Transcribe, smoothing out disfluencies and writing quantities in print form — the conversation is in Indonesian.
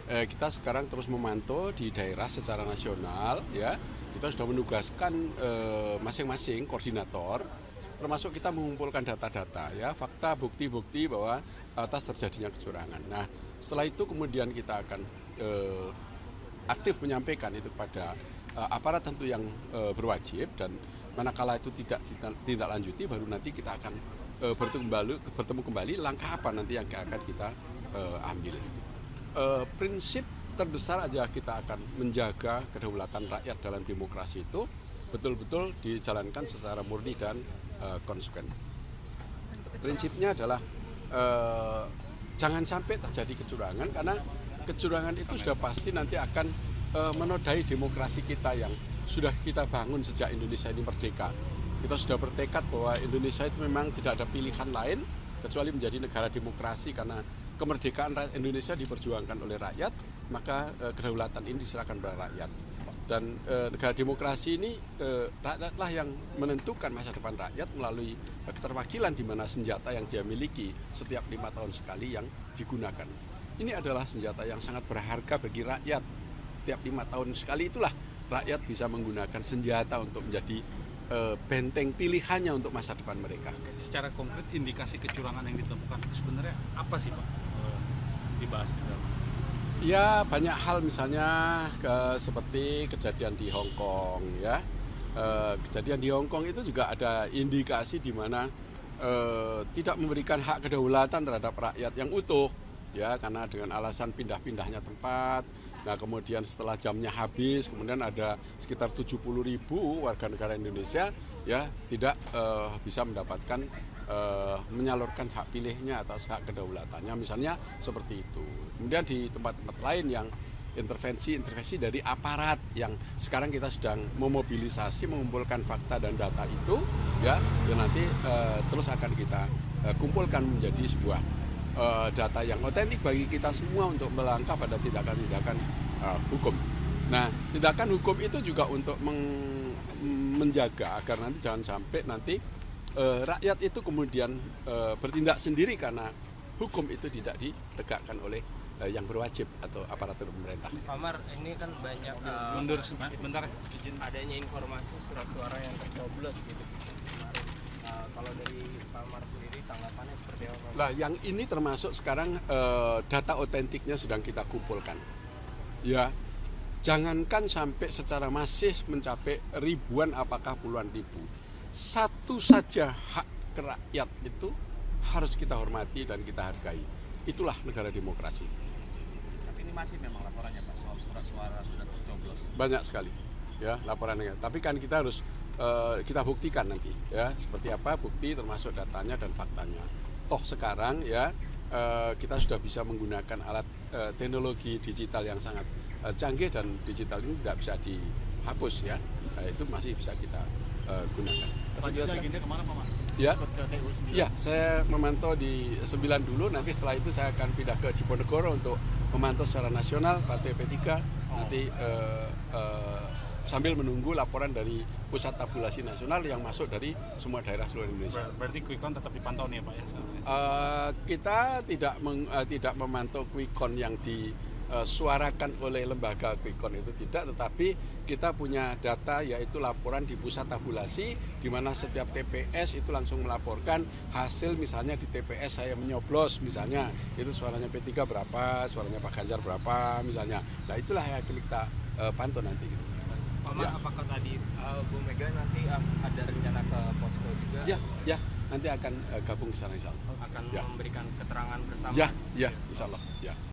kita sekarang terus memantau di daerah secara nasional, ya. Kita sudah menugaskan masing-masing koordinator, termasuk kita mengumpulkan data-data, ya, fakta, bukti-bukti bahwa atas terjadinya kecurangan. Nah, setelah itu kemudian kita akan aktif menyampaikan itu kepada aparat tentu yang berwajib, dan manakala itu tidak lanjuti, baru nanti kita akan bertemu kembali langkah apa nanti yang akan kita ambil. Prinsip terbesar aja kita akan menjaga kedaulatan rakyat dalam demokrasi itu betul-betul dijalankan secara murni dan konsekuen. Prinsipnya adalah jangan sampai terjadi kecurangan, karena kecurangan itu sudah pasti nanti akan menodai demokrasi kita yang sudah kita bangun sejak Indonesia ini merdeka. Kita sudah bertekad bahwa Indonesia itu memang tidak ada pilihan lain kecuali menjadi negara demokrasi, karena kemerdekaan rakyat Indonesia diperjuangkan oleh rakyat, maka kedaulatan ini diserahkan pada rakyat. Dan negara demokrasi ini rakyatlah yang menentukan masa depan rakyat melalui keterwakilan di mana senjata yang dia miliki setiap 5 tahun sekali yang digunakan. Ini adalah senjata yang sangat berharga bagi rakyat. Setiap 5 tahun sekali itulah rakyat bisa menggunakan senjata untuk menjadi benteng pilihannya untuk masa depan mereka. Secara konkret indikasi kecurangan yang ditemukan sebenarnya apa sih Pak? Dibahas di dalam. Ya, banyak hal, misalnya seperti kejadian di Hong Kong, ya. Kejadian di Hong Kong itu juga ada indikasi di mana tidak memberikan hak kedaulatan terhadap rakyat yang utuh, ya, karena dengan alasan pindah-pindahnya tempat. Nah, kemudian setelah jamnya habis, kemudian ada sekitar 70.000 warga negara Indonesia, ya, tidak bisa mendapatkan menyalurkan hak pilihnya atas hak kedaulatannya, misalnya seperti itu. Kemudian di tempat-tempat lain yang intervensi dari aparat yang sekarang kita sedang memobilisasi, mengumpulkan fakta dan data itu, ya nanti terus akan kita kumpulkan menjadi sebuah data yang otentik bagi kita semua untuk melangkah pada tindakan-tindakan hukum. Nah, tindakan hukum itu juga untuk menjaga agar nanti jangan sampai nanti rakyat itu kemudian bertindak sendiri karena hukum itu tidak ditegakkan oleh yang berwajib atau aparatur pemerintah. Pak Mar, ini kan banyak mundur sebentar, izin. Adanya informasi surat suara yang tercoblos gitu kemarin. Kalau dari Pak Mar sendiri tanggapannya seperti apa? Lah, yang ini termasuk sekarang data otentiknya sedang kita kumpulkan. Ya, jangankan sampai secara masif mencapai ribuan, apakah puluhan ribu. Satu saja hak rakyat itu harus kita hormati dan kita hargai. Itulah negara demokrasi. Tapi ini masih memang laporannya Pak soal surat suara sudah tercoblos. Banyak sekali, ya, laporannya. Tapi kan kita harus kita buktikan nanti, ya, seperti apa bukti termasuk datanya dan faktanya. Toh sekarang, ya, kita sudah bisa menggunakan alat teknologi digital yang sangat canggih, dan digital ini tidak bisa dihapus, ya. Itu masih bisa kita gunakan. Selanjutnya agendanya kemana Pak Mar? Ya, ya, saya memantau di 9 dulu, nanti setelah itu saya akan pindah ke Diponegoro untuk memantau secara nasional Partai P3, nanti sambil menunggu laporan dari Pusat Tabulasi Nasional yang masuk dari semua daerah seluruh Indonesia. Berarti quick count tetap dipantau nih ya Pak ya? Kita tidak memantau quick count yang disuarakan oleh lembaga quick count itu tidak, tetapi kita punya data, yaitu laporan di Pusat Tabulasi, di mana setiap TPS itu langsung melaporkan hasil, misalnya di TPS saya menyoblos, misalnya itu suaranya P3 berapa, suaranya Pak Ganjar berapa, misalnya. Nah, itulah yang akan kita pantau nanti. Pak Mar, Ya. apakah tadi Bu Mega nanti ada rencana ke posko juga? Ya, nanti akan gabung ke sana, insya Allah. Akan Ya. memberikan keterangan bersama? Ya, insya Allah. Ya.